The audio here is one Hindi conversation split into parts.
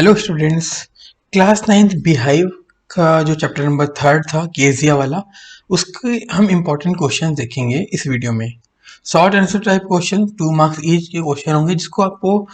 Hello students. Class 9th beehive का जो चैप्टर नंबर 3 था केजिया वाला, उसके हम इम्पोर्टेंट क्वेश्चन देखेंगे इस वीडियो में। Short answer type question, 2 marks each के क्वेश्चन होंगे जिसको आपको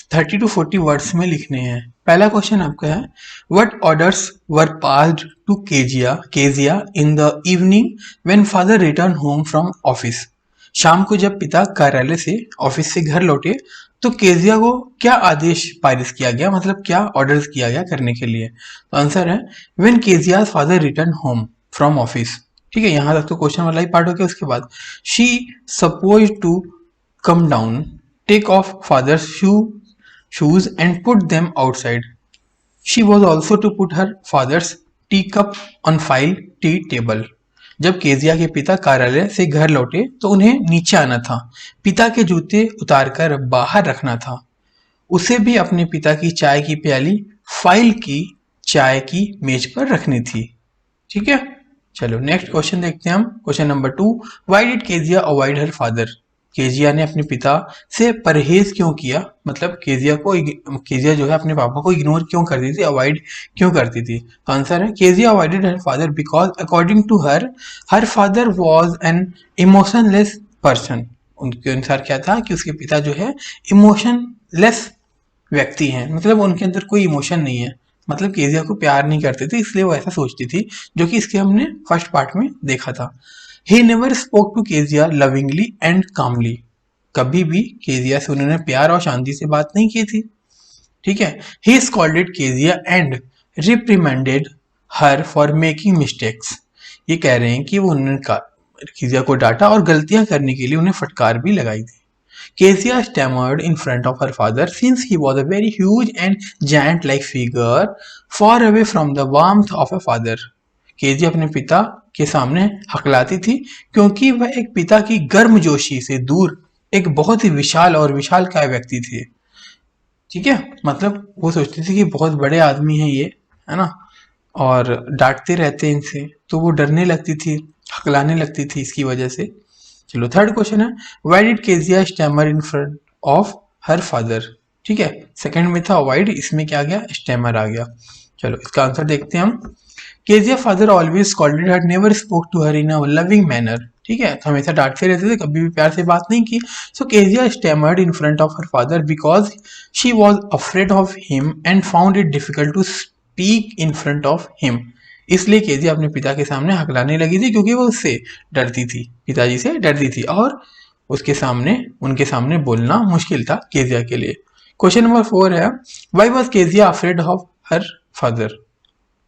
30 to 40 वर्ड्स में लिखने हैं। पहला क्वेश्चन आपका है, what orders were passed to Kezia in the evening when father return home from office. शाम को जब पिता कार्यालय से ऑफिस से घर लौटे तो केजिया को क्या आदेश पारित किया गया, मतलब क्या ऑर्डर किया गया करने के लिए। तो आंसर है when Kezia father return home from office. ठीक है, यहां तक तो क्वेश्चन वाला ही पार्ट हो गया। उसके बाद she suppose to come down, take off father's shoes and put them outside. She was also to put her father's tea cup on file tea table. जब केजिया के पिता कार्यालय से घर लौटे तो उन्हें नीचे आना था, पिता के जूते उतारकर बाहर रखना था, उसे भी अपने पिता की चाय की प्याली फाइल की चाय की मेज पर रखनी थी। ठीक है, चलो नेक्स्ट क्वेश्चन देखते हैं हम। Question number 2, why did Kezia avoid her father. Kezia ने अपने पिता से परहेज क्यों किया, मतलब केजिया जो है अपने पापा को इग्नोर क्यों करती थी, अवॉइड क्यों करती थी। तो आंसर है Kezia avoided her father because according to her father was an emotionless person. उनके अनुसार क्या था कि उसके पिता जो है इमोशनलेस व्यक्ति हैं, मतलब उनके अंदर कोई इमोशन नहीं है, मतलब केजिया को प्यार नहीं करते थे, इसलिए वो ऐसा सोचती थी, जो कि इसके हमने फर्स्ट पार्ट में देखा था। He never spoke to Kezia lovingly and calmly. कभी भी केजिया से उन्होंने प्यार और शांति से बात नहीं की थी। ठीक है, he scolded Kezia and reprimanded her for making mistakes. ये कह रहे हैं कि वो उन्होंने केजिया को डांटा और गलतियां करने के लिए उन्हें फटकार भी लगाई थी। Kezia stammered in front of her father since he was a very huge and giant-like figure far away from the warmth of a father. Kezia अपने पिता के सामने हकलाती थी क्योंकि वह एक पिता की गर्मजोशी से दूर एक बहुत ही विशाल और विशालकाय व्यक्ति थे। ठीक है, मतलब वो सोचती थी कि बहुत बड़े आदमी हैं ये, है ना, और डांटते रहते इनसे, तो वो डरने लगती थी, हकलाने लगती थी इसकी वजह से। चलो थर्ड क्वेश्चन है, why did Kezia stammer in front of her father. ठीक है, सेकंड में था अवॉइड, इसमें क्या आ गया, स्टैमर आ गया। चलो इसका आंसर देखते हैं हम। Kezia father always scolded her, never spoke to her in a loving manner. ठीक है, तो हमेशा डांटते रहते थे, कभी भी प्यार से बात नहीं की। So Kezia stammered in front of her father because she was afraid of him and found it difficult to speak in front of him. इसलिए केजिया अपने पिता के सामने हकलाने लगी थी क्योंकि वो उससे डरती थी, पिताजी से डरती थी, और उनके सामने बोलना मुश्किल था केजिया के लिए। क्वेश्चन नंबर 4 है, why was Kezia afraid of her father.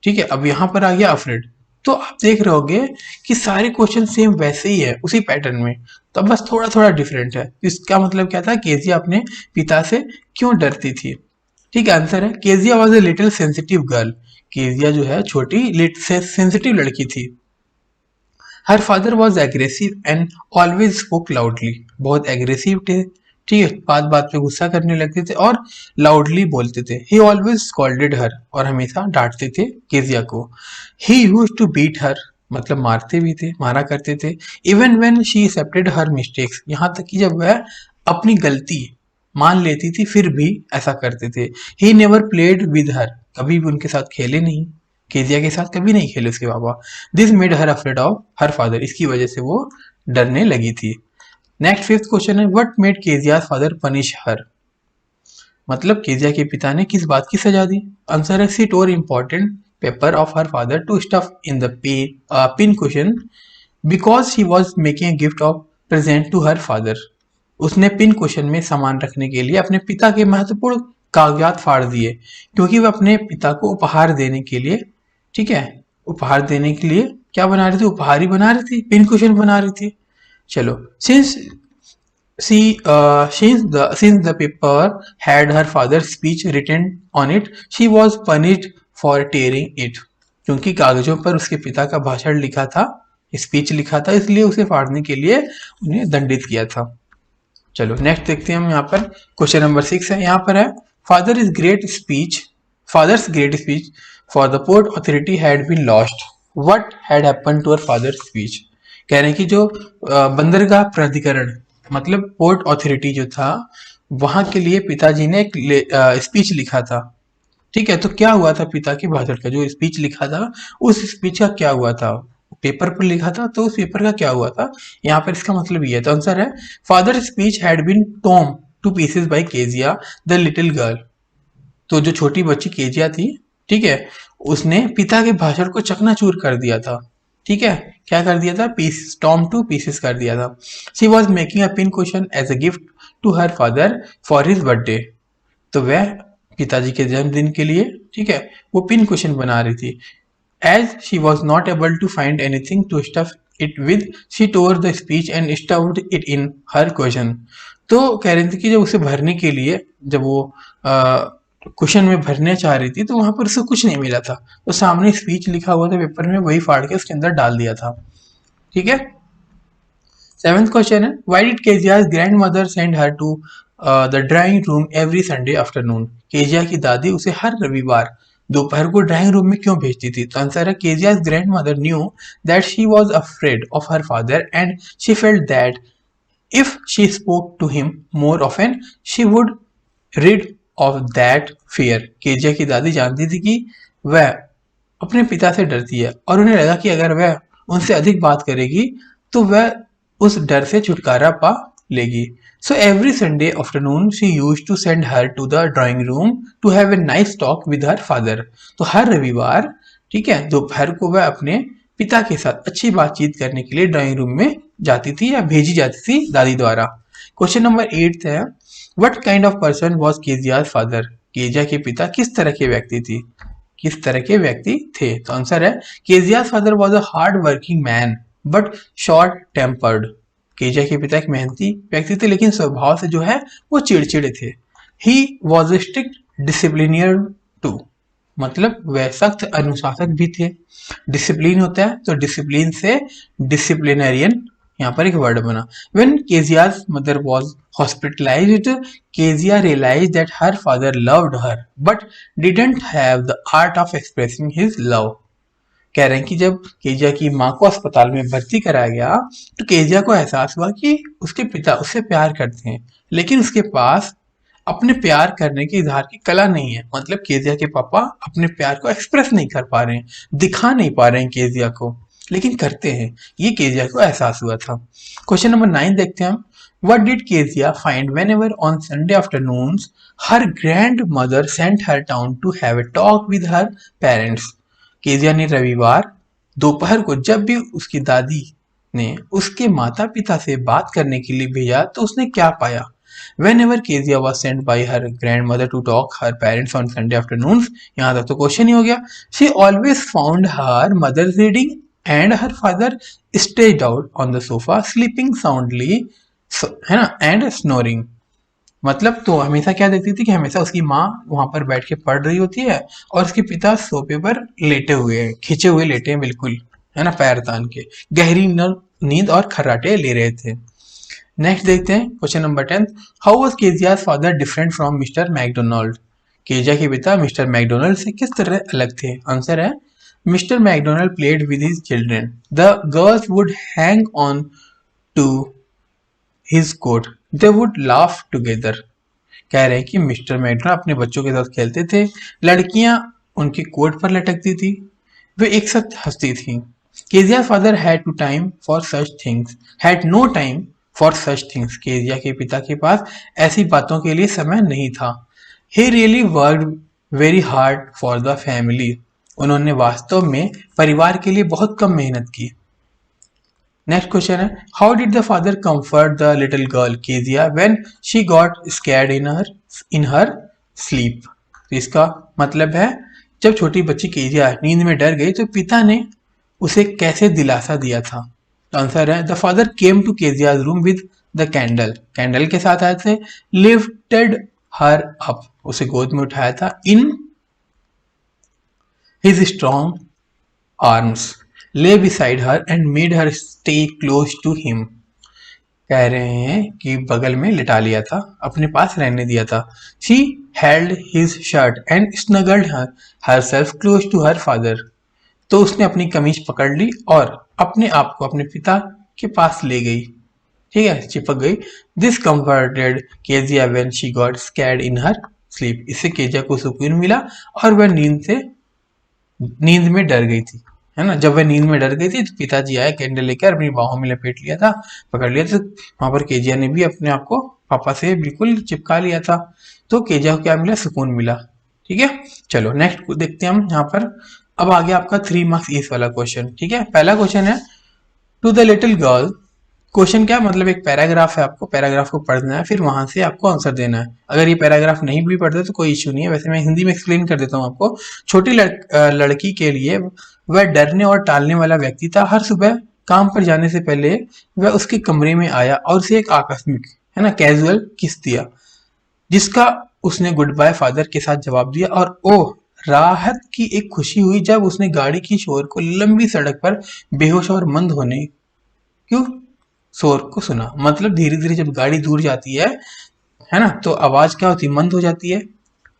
ठीक है, अब यहाँ पर आ गया अफ्रेड, तो आप देख रहे होगे कि सारे क्वेश्चन सेम वैसे ही है, उसी पैटर्न में, तो बस थोड़ा थोड़ा डिफरेंट है। इसका मतलब क्या था, केजिया अपने पिता से क्यों डरती थी। ठीक है, आंसर है Kezia was a little sensitive girl. Kezia जो है छोटी सेंसिटिव लड़की थी। हर father was aggressive and always spoke loudly. बहुत एग्रेसिव थे, ठीक है, बात बात पे गुस्सा करने लगते थे और लाउडली बोलते थे। ही ऑलवेज स्कॉल्डेड हर, और हमेशा डांटते थे केजिया को। He used to beat her, मतलब मारते भी थे, मारा करते थे। Even when she accepted her mistakes, यहाँ तक कि जब वह अपनी गलती मान लेती थी फिर भी ऐसा करते थे। He never played with her, कभी भी उनके साथ खेले नहीं, केजिया के साथ कभी नहीं खेले उसके पापा। This made her afraid of her father, इसकी वजह से वो डरने लगी थी। नेक्स्ट फिफ्थ क्वेश्चन है, what made Kezia father punish her. मतलब केजिया के पिता ने किस बात की सजा दी। आंसर है she tore important paper of her father to stuff in the pin cushion because she was making a gift of present to her father. उसने पिन कुशन में सामान रखने के लिए अपने पिता के महत्वपूर्ण कागजात फाड़ दिए क्योंकि वह अपने पिता को उपहार देने के लिए, ठीक है, उपहार देने के लिए क्या बना रही थी, उपहार ही बना रही थी, पिन कुशन बना रही थी। चलो, since the paper had her father's speech written on it, she was punished for tearing it. क्योंकि कागजों पर उसके पिता का भाषण लिखा था, स्पीच लिखा था, इसलिए उसे फाड़ने के लिए उन्हें दंडित किया था। चलो नेक्स्ट देखते हैं हम। यहाँ पर क्वेश्चन नंबर 6 है, यहाँ पर है, father's great speech for the port authority had been lost, what had happened to her father's speech. कह रहे हैं कि जो बंदरगाह प्राधिकरण, मतलब पोर्ट अथॉरिटी जो था, वहां के लिए पिताजी ने एक स्पीच लिखा था, ठीक है, तो क्या हुआ था पिता के भाषण का, जो स्पीच लिखा था उस स्पीच का क्या हुआ था, पेपर पर लिखा था तो उस पेपर का क्या हुआ था, यहाँ पर इसका मतलब ये है। तो आंसर है father speech had been torn to pieces by Kezia the little girl. तो जो छोटी बच्ची केजिया थी, ठीक है, उसने पिता के भाषण को चकनाचूर कर दिया था। ठीक है, क्या कर दिया था, पीस टॉम टू पीसेस कर दिया था। She was making a pin cushion as a gift to her father for his birthday. तो वह पिताजी के जन्मदिन के लिए, ठीक है, वो पिन क्वेश्चन बना रही थी। As she was not able to find anything to stuff it with, she tore the speech and stuffed it in her cushion. तो कह रही थी कि जब उसे भरने के लिए, जब वो क्वेश्चन में भरने चाह रही थी तो वहां पर उसे कुछ नहीं मिला था, तो सामने स्पीच लिखा हुआ था पेपर में, वही फाड़ के उसके अंदर डाल दिया था। ठीक है, सेवेंथ क्वेश्चन है, why did Kezia's grandmother send her to the drawing room every Sunday afternoon. Kezia की दादी उसे हर रविवार दोपहर को ड्राइंग रूम में क्यों भेजती थी। तो आंसर है Kezia's grandmother knew that she was afraid of her father and she felt that if she spoke to him more often she would rid of that fear। Kezia की दादी जानती थी कि वह अपने पिता से डरती है और उन्हें लगा कि अगर वह उनसे अधिक बात करेगी तो वह उस डर से छुटकारा पा लेगी। So every Sunday afternoon she used to send her to the drawing room to have a nice talk with her father. तो हर रविवार, ठीक है, दोपहर को वह अपने पिता के साथ अच्छी बातचीत करने के लिए ड्राइंग रूम में जाती थी या भेजी जाती थी दादी द्वारा। क्वेश्चन नंबर 8 है, what kind of person was Kezia's father. Kezia के पिता किस तरह के व्यक्ति थी, किस तरह के व्यक्ति थे। तो आंसर है Kezia's father was a hard working man but short tempered. Kezia के पिता एक मेहनती व्यक्ति थे लेकिन स्वभाव से जो है वो चिड़चिड़े थे। He was a strict disciplinarian too, मतलब वह सख्त अनुशासक भी थे। डिसिप्लिन होता है तो डिसिप्लिन से डिसिप्लिनरियन यहाँ पर एक वर्ड बना। When Kezia's mother was hospitalized, Kezia realized that her father loved her but didn't have the art of expressing his love। कह रहे हैं कि जब केजिया की माँ को अस्पताल में भर्ती कराया गया तो केजिया को एहसास हुआ कि उसके पिता उससे प्यार करते हैं लेकिन उसके पास अपने प्यार करने के इजहार की कला नहीं है। मतलब केजिया के पापा अपने प्यार को एक्सप्रेस नहीं कर पा रहे हैं, दिखा नहीं पा रहे हैं केजिया को, लेकिन करते हैं, ये केजिया को एहसास हुआ था। क्वेश्चन नंबर 9 देखते हैं हम, what did Kezia find whenever on Sunday afternoons her grand mother sent her town to have a talk with her parents. केजिया ने रविवार दोपहर को जब भी उसकी दादी ने उसके माता पिता से बात करने के लिए भेजा तो उसने क्या पाया। Whenever Kezia was sent by her grandmother to talk her parents on Sunday afternoons, यहाँ तक तो क्वेश्चन ही हो गया। She always found her mother reading and her father stretched out on the sofa sleeping soundly, है ना, and snoring। मतलब तो हमेशा क्या देखती थी कि हमेशा उसकी माँ वहां पर बैठ के पढ़ रही होती है और उसके पिता सोफे पर लेटे हुए हैं, खींचे हुए लेटे हैं बिल्कुल, है ना, पैर तान के गहरी नींद और खर्राटे ले रहे थे। नेक्स्ट देखते हैं question number 10, how was Kezia's father different from mister Macdonald. Kezia के पिता मिस्टर मैकडोनाल्ड से किस तरह अलग थे। आंसर है Mr Macdonald played with his children, the girls would hang on to his coat, they would laugh together. कह रहे हैं कि मिस्टर मैकडोनाल्ड अपने बच्चों के साथ खेलते थे, लड़कियां उनके कोट पर लटकती थी, वे एक साथ हंसती थी। Kezia's father had to time for such things, had no time for such things. Kezia के पिता के पास ऐसी बातों के लिए समय नहीं था। He really worked very hard for the family, उन्होंने वास्तव में परिवार के लिए बहुत कम मेहनत की। नेक्स्ट क्वेश्चन है, how did the father comfort the little girl Kezia when she got scared in her sleep. तो इसका मतलब है जब छोटी बच्ची केजिया नींद में डर गई तो पिता ने उसे कैसे दिलासा दिया था। तो आंसर है the father came to Kezia's room with the candle, candle के साथ आए थे, लिफ्टेड हर अप, उसे गोद में उठाया था, in his strong arms, lay beside her and made her stay close to him। कह रहे हैं कि बगल में लिटा लिया था, अपने पास रहने दिया था। She held his shirt and snuggled herself close to her father। तो उसने अपनी कमीज पकड़ ली और अपने आप को अपने पिता के पास ले गई, ठीक है, चिपक गई। This comforted Kezia when she got scared in her sleep. इससे केजिया को सुकून मिला और वह नींद में डर गई थी, है ना। जब वह नींद में डर गई थी तो पिताजी आए, कैंडल लेकर अपनी बाहों में लपेट लिया था, पकड़ लिया था। वहां पर केजिया ने भी अपने आप को पापा से बिल्कुल चिपका लिया था, तो केजिया को क्या मिला, सुकून मिला। ठीक है, चलो नेक्स्ट देखते हैं हम यहाँ पर। अब आ गया आपका 3 मार्क्स ईच वाला क्वेश्चन। ठीक है, पहला क्वेश्चन है, to the little girl. Question क्या मतलब, एक पैराग्राफ है, आपको पैराग्राफ को पढ़ना है, फिर वहां से आपको आंसर देना है। अगर ये पैराग्राफ नहीं भी पढ़ते तो कोई इश्यू नहीं है, वैसे मैं हिंदी में एक्सप्लेन कर देता हूँ आपको। छोटी लड़की के लिए वह डरने और टालने वाला व्यक्ति था। हर सुबह काम पर जाने से पहले वह उसके कमरे में आया और उसे एक आकस्मिक, है ना, कैजुअल किस दिया, जिसका उसने गुड बाय फादर के साथ जवाब दिया। और ओह, राहत की एक खुशी हुई जब उसने गाड़ी की शोर को लंबी सड़क पर बेहोश और मंद होने क्यों शोर को सुना। मतलब धीरे धीरे जब गाड़ी दूर जाती है ना, तो आवाज क्या होती है, मंद हो जाती है।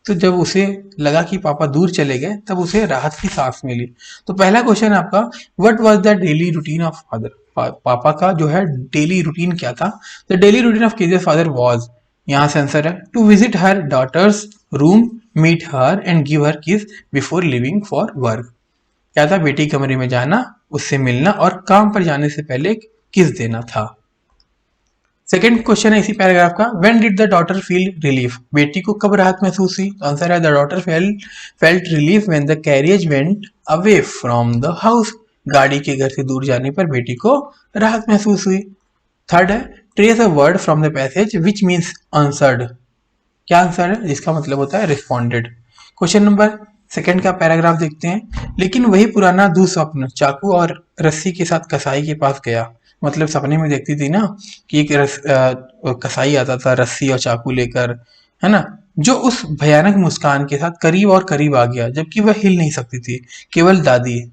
तो जब उसे लगा कि पापा दूर चले गए तब उसे राहत की सांस मिली। तो पहला क्वेश्चन आपका, what was the daily routine of father. पापा का जो है डेली रूटीन क्या था। The daily routine of Kezia's father was, यहाँ से आंसर है, to visit her daughters room, meet her and give her kiss before living for work. क्या था, बेटी कमरे में जाना, उससे मिलना और काम पर जाने से पहले किस देना था। सेकेंड क्वेश्चन है इसी पैराग्राफ का, when did the daughter feel relief. बेटी को कब राहत महसूस हुई। तो आंसर है, the daughter felt relief when the carriage went away from the house. गाड़ी के घर से दूर जाने पर बेटी को राहत महसूस हुई। थर्ड है, trace a word from the passage which means answered. क्या आंसर है, जिसका मतलब होता है रिस्पॉन्डेड। क्वेश्चन नंबर सेकंड का पैराग्राफ देखते हैं, लेकिन वही पुराना दुस्वप्न चाकू और रस्सी के साथ कसाई के पास गया। मतलब सपने में देखती थी ना कि एक कसाई आता था रस्सी और चाकू लेकर, है ना, जो उस भयानक मुस्कान के साथ करीब और करीब आ गया, जबकि वह हिल नहीं सकती थी। केवल दादी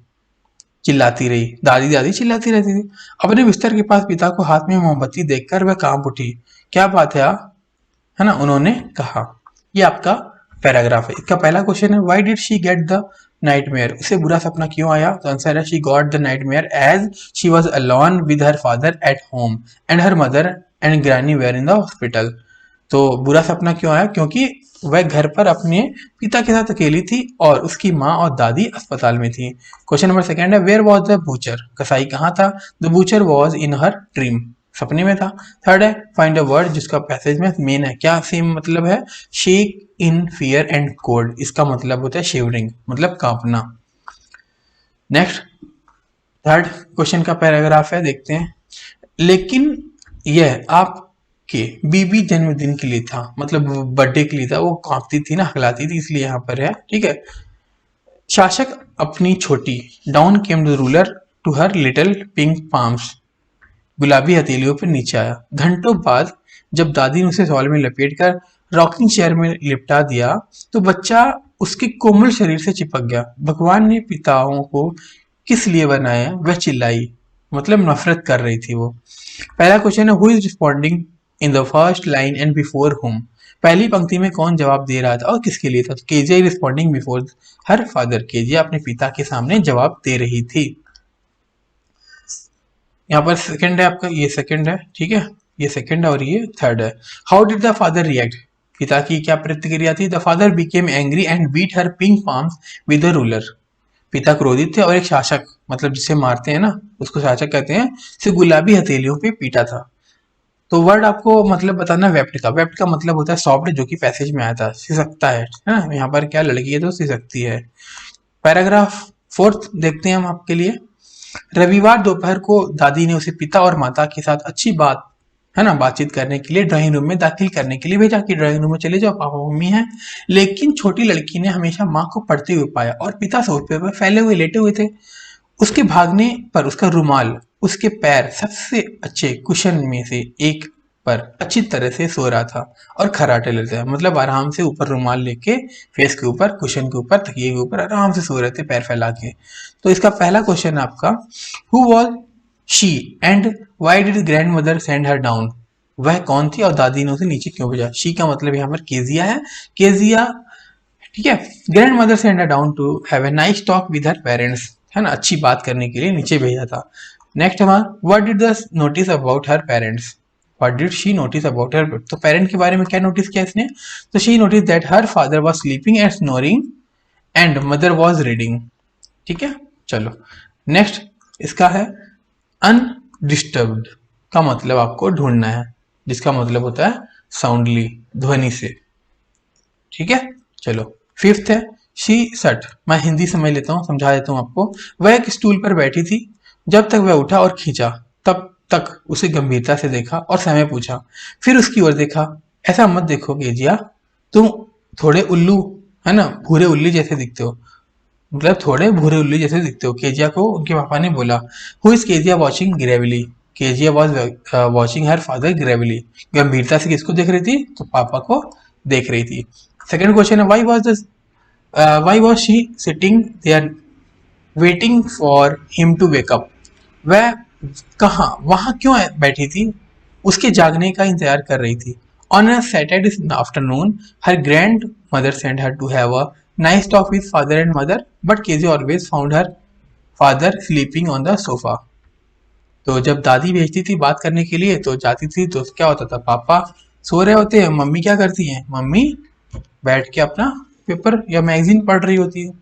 चिल्लाती रही, दादी दादी चिल्लाती रहती थी। अपने बिस्तर के पास पिता को हाथ में मोमबत्ती देखकर वह कांप उठी। क्या बात है ना, उन्होंने कहा। ये आपका पैराग्राफ है। इसका पहला क्वेश्चन है, why did she get the nightmare. उसे बुरा सपना क्यों आया। तो आंसर है, she got the nightmare as she was alone with her father at home and her mother and granny were in the hospital. तो बुरा सपना क्यों आया, क्योंकि वह घर पर अपने पिता के साथ अकेली थी और उसकी माँ और दादी अस्पताल में थी। क्वेश्चन नंबर सेकंड है, वेयर वॉज द बूचर। कसाई कहाँ था। The butcher was in her dream, सपने में था। थर्ड है, फाइंड अ वर्ड, जिसका पैसेज में मेन है। क्या सेम मतलब है, shake in fear and cold, इसका मतलब होता है शिवरिंग, मतलब कांपना। नेक्स्ट थर्ड क्वेश्चन का पैराग्राफ है, देखते हैं, लेकिन यह आपके बीबी जन्मदिन के लिए था, मतलब बर्थडे के लिए था, वो कांपती थी ना, हकलाती थी, इसलिए यहाँ पर है। ठीक है, शासक अपनी छोटी, down came the ruler to her little pink palms, गुलाबी हथेलियों पर नीचे आया। घंटों बाद जब दादी ने उसे शॉल में लपेटकर रॉकिंग चेयर में लिपटा दिया तो बच्चा उसके कोमल शरीर से चिपक गया। भगवान ने पिताओं को किस लिए बनाया, वह चिल्लाई, मतलब नफरत कर रही थी वो। पहला क्वेश्चन है, who is responding in the first line and before हुम। पहली पंक्ति में कौन जवाब दे रहा था और किसके लिए था। तो Kezia responding before her father, Kezia अपने पिता के सामने जवाब दे रही थी। यहाँ पर सेकंड है आपका, ये सेकंड है, ठीक है, ये सेकंड है और ये थर्ड है। How did the father react, पिता की क्या प्रतिक्रिया थी। The father became angry and beat her pink palms with the ruler. पिता क्रोधित थे और एक शासक, मतलब जिसे मारते हैं ना उसको शासक कहते हैं, से गुलाबी हथेलियों पे पीटा था। तो वर्ड आपको मतलब बताना वेप्ट का। वेप्ट का मतलब होता है सॉफ्ट, जो कि पैसेज में आया था, सिसकता है ना। यहाँ पर क्या लड़की है तो सिसकती है। पैराग्राफ फोर्थ देखते हैं हम आपके लिए। रविवार दोपहर को दादी ने उसे पिता और माता के साथ अच्छी बात, है ना, बातचीत करने के लिए ड्राइंग रूम में दाखिल करने के लिए भेजा कि ड्राइंग रूम में चले जाओ, पापा मम्मी हैं। लेकिन छोटी लड़की ने हमेशा माँ को पढ़ते हुए पाया और पिता सोफे पर फैले हुए लेटे हुए थे। उसके भागने पर उसका रुमाल उसके पैर सबसे अच्छे कुशन में से एक पर अच्छी तरह से सो रहा था और खर्राटे लेते हैं, मतलब आराम से ऊपर रुमाल लेके फेस के ऊपर, कुशन के ऊपर, तकिए के ऊपर आराम से सो रहे थे पैर फैला के। तो इसका पहला क्वेश्चन आपका, who was she and why did grand mother send her down. वह कौन थी और दादी ने उसे नीचे क्यों भेजा। शी का मतलब यहाँ पर केजिया है, केजिया, ठीक है। Grand mother send her down to have a nice talk with her parents, है ना, अच्छी बात करने के लिए नीचे भेजा था। नेक्स्ट हमारा, what did the notice about her parents. What did she notice about her, तो पेरेंट के बारे में क्या नोटिस किया इसने, तो she notice that her father was sleeping and snoring and mother was reading. ठीक है, चलो नेक्स्ट इसका है अनडिस्टर्ब्ड का मतलब आपको ढूंढना है, जिसका मतलब होता है साउंडली, ध्वनि से। ठीक है, चलो फिफ्थ है शी सट, मैं हिंदी समझ लेता हूँ, समझा देता हूँ आपको। वह एक स्टूल पर बैठी थी, जब तक वह उठा और खींचा तब तक उसे गंभीरता से देखा और समय पूछा, फिर उसकी ओर देखा। ऐसा मत देखो केजिया, तुम थोड़े उल्लू, है ना, भूरे उल्ली जैसे दिखते हो, मतलब थोड़े भूरे उल्लू जैसे दिखते हो, केजिया को उनके पापा ने बोला। Who is Kezia watching Gravely, Kezia was watching her father Gravely, गंभीरता से किसको देख रही थी, तो पापा को देख रही थी। सेकंड क्वेश्चन है why was she sitting there waiting for him to wake up, वह कहाँ वहां क्यों बैठी थी, उसके जागने का इंतजार कर रही थी। On a Saturday afternoon her grand mother send her to have a nice talk with father and mother, but Kezia always found her father sleeping on the sofa. तो जब दादी भेजती थी बात करने के लिए तो जाती थी, तो क्या होता था, पापा सो रहे होते हैं, मम्मी क्या करती हैं, मम्मी बैठ के अपना पेपर या मैगजीन पढ़ रही होती है।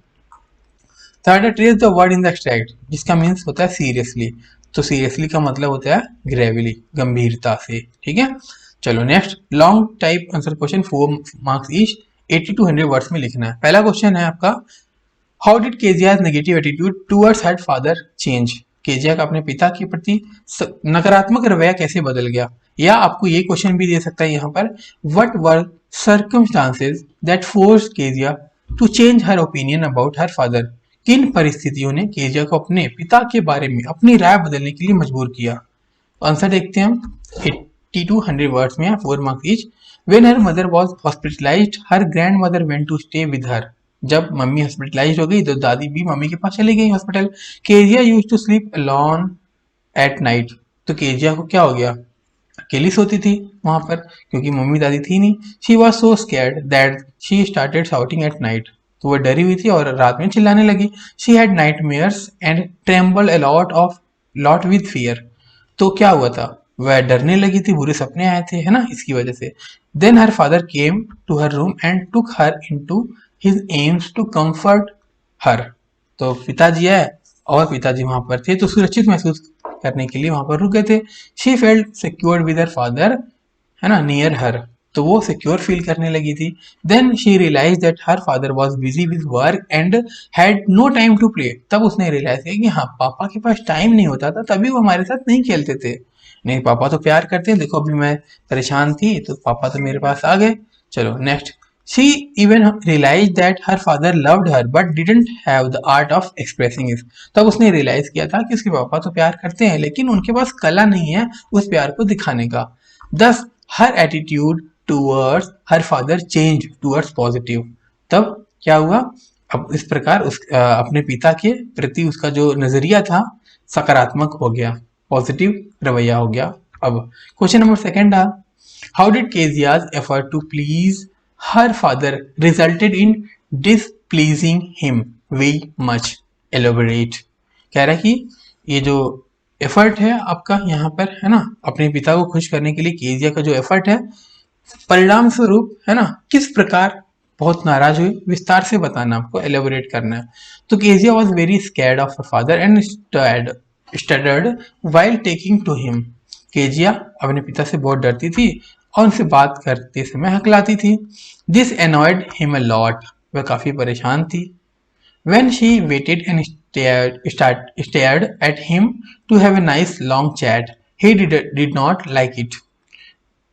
थर्ड है trace the word in the extract, जिसका मीन्स होता है सीरियसली, तो सीरियसली का मतलब होता है ग्रेवली, गंभीरता से। ठीक है, चलो next long type answer question, 4 marks each, 80 to 100 words में लिखना है। पहला क्वेश्चन है आपका, how did Keziah's negative attitude towards her father change, Kezia का अपने पिता के प्रति नकारात्मक रवैया कैसे बदल गया। या आपको ये क्वेश्चन भी दे सकता है यहाँ पर, what were circumstances that force Kezia to change her opinion about her father, किन परिस्थितियों ने केजिया को अपने पिता के बारे में अपनी राय बदलने के लिए मजबूर किया। आंसर देखते हैं हम, 80 to 100 वर्ड्स में, 4 marks each. When her mother was hospitalized her grand mother went to stay with her, जब मम्मी हॉस्पिटलाइज हो गई तो दादी भी मम्मी के पास चली गई hospital. Kezia used to sleep alone at night, तो केजिया को क्या हो गया, अकेली सोती थी वहां पर, क्योंकि मम्मी दादी थी नहीं। She was so scared that she started shouting at night, तो वह डरी हुई थी और रात में चिल्लाने लगी। She had nightmares and trembled a lot with fear, तो क्या हुआ था, वह डरने लगी थी, बुरे सपने आए थे, है ना, इसकी वजह से। Then her father came to her room and took her into his arms to comfort her, तो पिताजी है और पिताजी वहां पर थे तो सुरक्षित महसूस करने के लिए वहां पर रुक गए थे। She felt secured with her father, है ना, नियर हर, तो वो सिक्योर फील करने लगी थी। Then she realize that her father was busy with work and had no time to play, तब उसने रियलाइज किया कि हाँ पापा के पास टाइम नहीं होता था, तभी वो हमारे साथ नहीं खेलते थे। नहीं, पापा तो प्यार करते हैं, देखो अभी मैं परेशान थी तो पापा तो मेरे पास आ गए। चलो next, she even realize that her father loved her but didn't have the art of expressing it, तब उसने रियलाइज किया था कि उसके पापा तो प्यार करते हैं लेकिन उनके पास कला नहीं है उस प्यार को दिखाने का। Thus her attitude towards her father change towards positive, तब क्या हुआ, अब इस प्रकार अपने पिता के प्रति उसका जो नजरिया था सकारात्मक हो गया, पॉजिटिव रवैया हो गया। अब क्वेश्चन नंबर सेकंड था, how did Kezia's effort to please her father resulted in displeasing him very much, elaborate. कह रहा है कि ये जो एफर्ट है आपका यहाँ पर, है ना, अपने पिता को खुश करने के लिए केजिया का जो एफर्ट है, परिणाम स्वरूप, है ना, किस प्रकार बहुत नाराज हुई, विस्तार से बताना आपको, एलेबोरेट करना है। तो Kezia was very scared of her father and stuttered while talking to him, Kezia अपने पिता से बहुत डरती थी और उनसे बात करते समय हकलाती थी। This annoyed him a lot, वह काफी परेशान थी। When she waited and stared at him to have a nice long chat, he did not like it.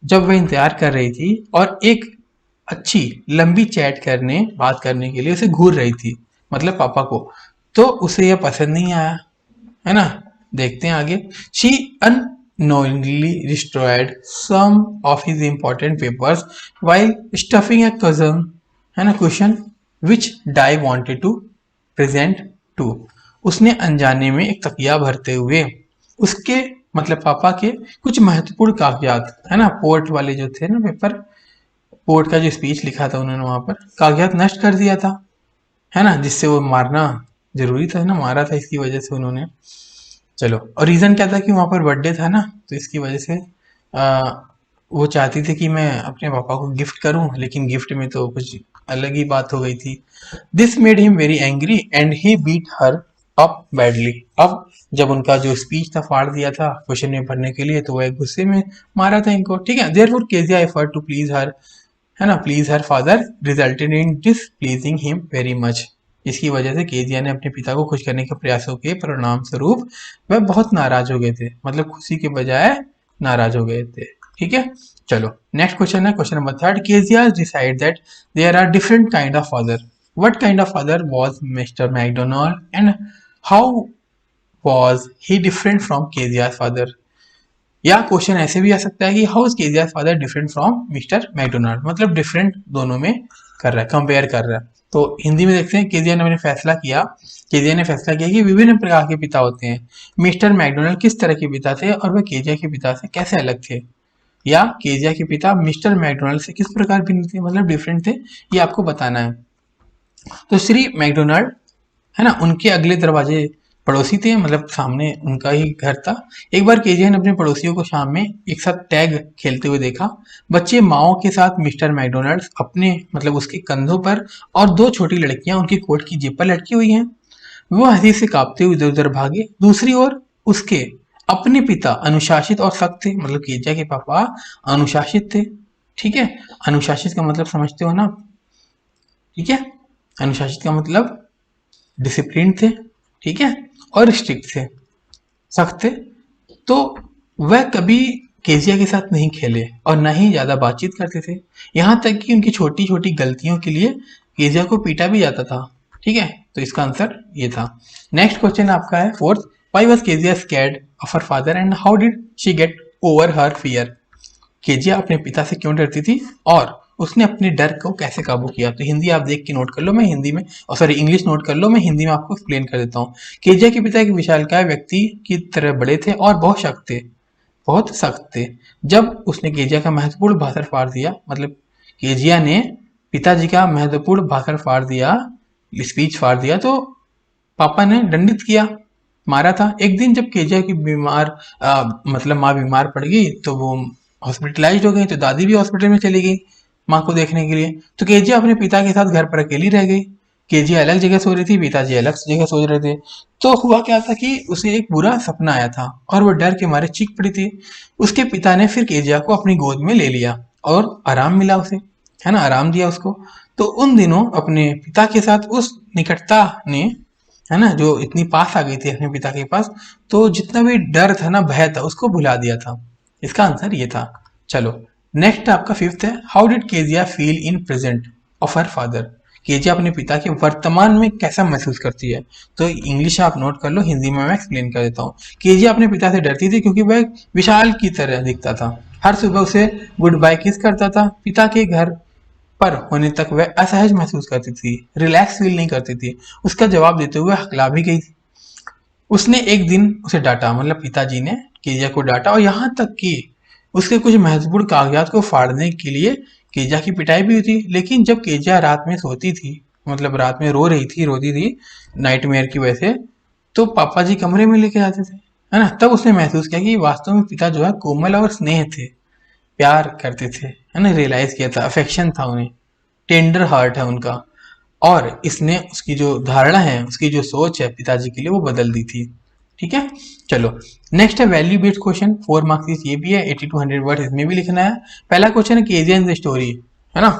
जब वह इंतजार कर रही थी और एक अच्छी लंबी बात करने के लिए उसे घूर रही थी, मतलब पापा को, तो उसे यह पसंद नहीं आया, है ना। देखते हैं आगे, she unknowingly destroyed some of his important papers while stuffing a cousin, है ना, question which Dai wanted to present to, उसने अनजाने में एक तकिया भरते हुए उसके, मतलब पापा के कुछ महत्वपूर्ण कागजात, है ना, पोर्ट वाले जो थे ना पेपर, पोर्ट का जो स्पीच लिखा था उन्होंने वहां पर, कागजात नष्ट कर दिया था, है ना, जिससे वो मारना जरूरी था ना, मारा था इसकी वजह से उन्होंने। चलो, और रीजन क्या था कि वहां पर बर्थडे था ना, तो इसकी वजह से वो चाहती थी कि मैं अपने पापा को गिफ्ट करूं, लेकिन गिफ्ट में तो कुछ अलग ही बात हो गई थी। This made him very angry and he beat her up badly. अब जब उनका जो स्पीच था फाड़ दिया था क्वेश्चन में पढ़ने के लिए, तो वह गुस्से में मारा था इनको, ठीक है। Therefore Kezia effort to please her, है ना, please her father resulted in displeasing him very much. इसकी वजह से केजिया ने अपने पिता को खुश करने के प्रयासों के परिणाम स्वरूप वह बहुत नाराज हो गए थे, मतलब खुशी के बजाय नाराज हो गए थे, ठीक है। चलो नेक्स्ट क्वेश्चन है, question number third. Kezia decide that there are different kind of father. What kind of father was mister Macdonald and how was he different from Kezia's father. या क्वेश्चन ऐसे भी आ सकता है कि how is Kezia's father different from mister Macdonald, मतलब डिफरेंट दोनों में कर रहा है, कंपेयर कर रहा है। तो हिंदी में देखते हैं, केजिया ने फैसला किया कि विभिन्न प्रकार के पिता होते हैं। मिस्टर मैकडोनाल्ड किस तरह के पिता थे और वह केजिया के पिता से कैसे अलग थे। या केजिया के पिता मिस्टर मैकडोनाल्ड से किस प्रकार भिन्न थे, मतलब डिफरेंट थे, ये आपको बताना है। तो श्री मैकडोनाल्ड, है ना, उनके अगले दरवाजे पड़ोसी थे, मतलब सामने उनका ही घर था। एक बार केजिया ने अपने पड़ोसियों को शाम में एक साथ टैग खेलते हुए देखा। बच्चे माओ के साथ मिस्टर मैकडोनाल्ड अपने, मतलब उसके कंधों पर, और दो छोटी लड़कियां उनकी कोट की जेब पर लटकी हुई हैं। वो हंसी से कांपते हुए इधर उधर भागे। दूसरी ओर उसके अपने पिता अनुशासित और सख्त थे, मतलब केजिया के पापा अनुशासित थे, ठीक है। अनुशासित का मतलब समझते हो ना, ठीक है। अनुशासित का मतलब डिसिप्लिन थे, ठीक है, और स्ट्रिक्ट थे, सख्त थे। तो वह कभी केजिया के साथ नहीं खेले और न ही ज्यादा बातचीत करते थे। यहाँ तक कि उनकी छोटी छोटी गलतियों के लिए केजिया को पीटा भी जाता था, ठीक है। तो इसका आंसर ये था। नेक्स्ट क्वेश्चन आपका है fourth. Why was Kezia scared of her father and how did she get over her fear. Kezia अपने पिता से क्यों डरती थी और उसने अपने डर को कैसे काबू किया। तो हिंदी आप देख के नोट कर लो, मैं हिंदी में, और सॉरी इंग्लिश नोट कर लो, मैं हिंदी में आपको एक्सप्लेन कर देता हूँ। केजिया के पिता एक विशालकाय व्यक्ति की तरह बड़े थे और बहुत सख्त थे। जब उसने केजिया का महत्वपूर्ण भाषण फाड़ दिया, मतलब केजिया ने पिताजी का महत्वपूर्ण भाषण फाड़ दिया, स्पीच फाड़ दिया, तो पापा ने दंडित किया, मारा था। एक दिन जब केजिया की मतलब माँ बीमार पड़ गई, तो वो हॉस्पिटलाइज्ड हो गई, तो दादी भी हॉस्पिटल में चली गई माँ को देखने के लिए। तो केजिया अपने पिता के साथ घर पर अकेली रह गई। केजिया अलग जगह सो रही थी, पिताजी अलग जगह सो रहे थे। तो हुआ क्या था कि उसे एक बुरा सपना आया था और वो डर के मारे चीख पड़ी थी। उसके पिता ने फिर केजिया को अपनी गोद में ले लिया और आराम मिला उसे, है ना, आराम दिया उसको। तो उन दिनों अपने पिता के साथ उस निकटता ने, है ना, जो इतनी पास आ गई थी अपने पिता के पास, तो जितना भी डर था ना, भय था, उसको भुला दिया था। इसका आंसर ये था। चलो नेक्स्ट आपका फिफ्थ है। How did Kezia feel in present of her father. Kezia अपने पिता के वर्तमान में कैसा महसूस करती है। तो इंग्लिश आप नोट कर लो, हिंदी में मैं एक्सप्लेन कर देता हूँ। केजिया अपने पिता से डरती थी क्योंकि वह विशाल की तरह दिखता था। हर सुबह उसे गुड बाय किस करता था। पिता के घर पर होने तक वह असहज महसूस करती थी, रिलैक्स फील नहीं करती थी। उसका जवाब देते हुए हकला भी गई थी। उसने एक दिन उसे डांटा, मतलब पिताजी ने केजिया को डांटा, और यहाँ तक कि उसके कुछ महत्वपूर्ण कागजात को फाड़ने के लिए केजिया की पिटाई भी हुई थी। लेकिन जब केजिया रात में सोती थी, मतलब रात में रोती थी नाइटमेयर की वजह से, तो पापा जी कमरे में लेके आते थे, है ना। तब उसने महसूस किया कि वास्तव में पिता जो है कोमल और स्नेह थे, प्यार करते थे, है ना, रियलाइज किया था, अफेक्शन था उन्हें, टेंडर हार्ट है उनका। और इसने उसकी जो धारणा है, उसकी जो सोच है पिताजी के लिए, वो बदल दी थी, ठीक है। चलो नेक्स्ट है वैल्यू बेस्ड क्वेश्चन, 4 मार्क्स ये भी है, 80 to 100 वर्ड इसमें भी लिखना है। पहला क्वेश्चन है केजिया इन द स्टोरी, है ना।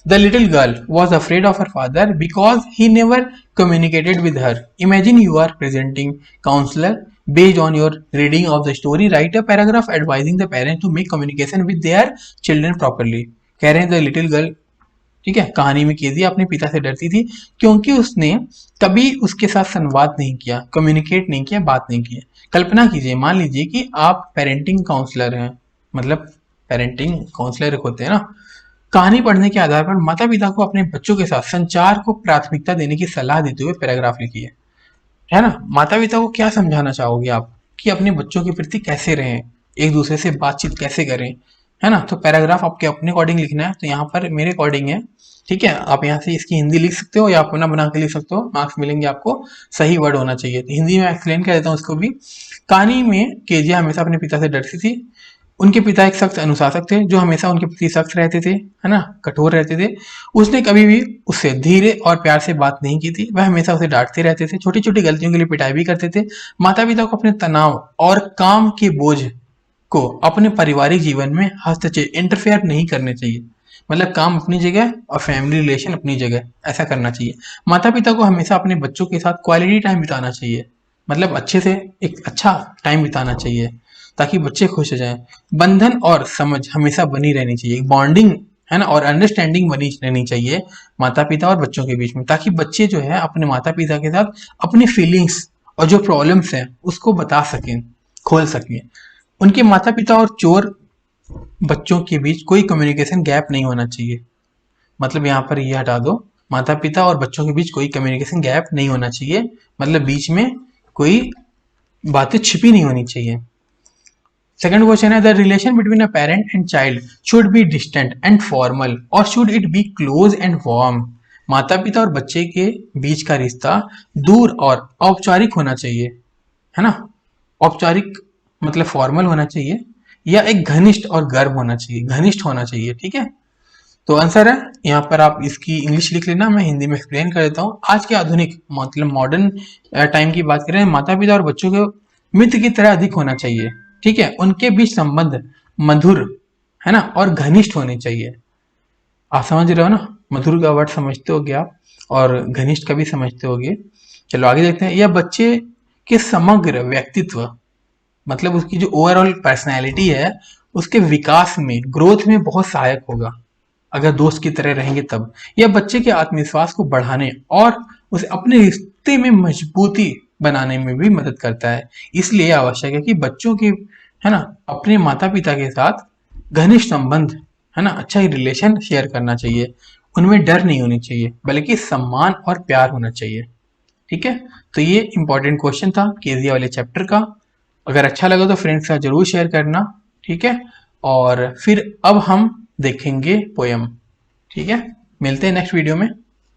The little girl was afraid of her father because he never communicated with her. Imagine you are presenting counselor based on your reading of the story, write a paragraph advising the parents to make communication with their children properly। कह रहे हैं द लिटिल गर्ल, ठीक है, कहानी में केजिया अपने पिता से डरती थी क्योंकि उसने कभी उसके साथ संवाद नहीं किया, कम्युनिकेट नहीं किया, बात नहीं की। कल्पना कीजिए, मान लीजिए कि आप पेरेंटिंग काउंसलर हैं, मतलब पेरेंटिंग काउंसलर होते हैं ना। कहानी पढ़ने के आधार पर माता पिता को अपने बच्चों के साथ संचार को प्राथमिकता देने की सलाह देते हुए पैराग्राफ लिखिए, है ना। माता पिता को क्या समझाना चाहोगे आप कि अपने बच्चों के प्रति कैसे रहें, एक दूसरे से बातचीत कैसे करें, है ना। तो पैराग्राफ आपके अपने अकॉर्डिंग लिखना है। तो यहाँ पर मेरे अकॉर्डिंग है, ठीक है। आप यहाँ से इसकी हिंदी लिख सकते हो या अपना बना के लिख सकते हो, मार्क्स मिलेंगे आपको। सही वर्ड होना चाहिए। तो हिंदी में एक्सप्लेन कर देता हूँ इसको भी। कहानी में केजिया हमेशा अपने पिता से डरती थी उनके पिता एक सख्त अनुशासक थे जो हमेशा उनके प्रति सख्त रहते थे, है ना, कठोर रहते थे। उसने कभी भी उससे धीरे और प्यार से बात नहीं की थी, वह हमेशा उसे डांटते रहते थे, छोटी छोटी गलतियों के लिए पिटाई भी करते थे। माता पिता को अपने तनाव और काम के बोझ को अपने पारिवारिक जीवन में हस्तक्षेप इंटरफेयर नहीं करने चाहिए। मतलब काम अपनी जगह और फैमिली रिलेशन अपनी जगह, ऐसा करना चाहिए। माता पिता को हमेशा अपने बच्चों के साथ क्वालिटी टाइम बिताना चाहिए, मतलब अच्छे से एक अच्छा टाइम बिताना चाहिए ताकि बच्चे खुश हो जाएं। बंधन और समझ हमेशा बनी रहनी चाहिए, बॉन्डिंग, है ना, और अंडरस्टैंडिंग बनी रहनी चाहिए माता पिता और बच्चों के बीच में, ताकि बच्चे जो है अपने माता पिता के साथ अपनी फीलिंग्स और जो प्रॉब्लम्स हैं उसको बता सकें, खोल सकें। उनके माता पिता और चोर बच्चों के बीच कोई कम्युनिकेशन गैप नहीं होना चाहिए। मतलब यहाँ पर ये हटा दो, माता पिता और बच्चों के बीच कोई कम्युनिकेशन गैप नहीं होना चाहिए, मतलब बीच में कोई बातें छिपी नहीं होनी चाहिए। सेकंड क्वेश्चन है, the relation between a parent and child should be distant and formal और should it be close and warm. माता पिता और बच्चे के बीच का रिश्ता दूर और औपचारिक होना चाहिए, है ना, औपचारिक मतलब फॉर्मल होना चाहिए, या एक घनिष्ठ और गर्म होना चाहिए, घनिष्ठ होना चाहिए, ठीक है। तो आंसर है यहाँ पर, आप इसकी इंग्लिश लिख लेना, मैं हिंदी में एक्सप्लेन कर देता हूँ। आज के आधुनिक मतलब मॉडर्न टाइम की बात करें, माता पिता और बच्चों के मित्र की तरह अधिक होना चाहिए, ठीक है। उनके बीच संबंध मधुर, है ना, और घनिष्ठ होने चाहिए। आप समझ रहे हो ना, मधुर का वर्ड समझते होगे आप, और घनिष्ठ का भी समझते होगे। चलो आगे देखते हैं। यह बच्चे के समग्र व्यक्तित्व, मतलब उसकी जो ओवरऑल पर्सनैलिटी है उसके विकास में, ग्रोथ में बहुत सहायक होगा अगर दोस्त की तरह रहेंगे तब। यह बच्चे के आत्मविश्वास को बढ़ाने और उसे अपने रिश्ते में मजबूती बनाने में भी मदद करता है। इसलिए आवश्यक है कि बच्चों के, है ना, अपने माता पिता के साथ घनिष्ठ संबंध, है ना, अच्छा ही रिलेशन शेयर करना चाहिए। उनमें डर नहीं होनी चाहिए बल्कि सम्मान और प्यार होना चाहिए, ठीक है। तो ये इंपॉर्टेंट क्वेश्चन था केजिया वाले चैप्टर का। अगर अच्छा लगा तो फ्रेंड्स के साथ जरूर शेयर करना, ठीक है। और फिर अब हम देखेंगे पोयम, ठीक है। मिलते हैं नेक्स्ट वीडियो में।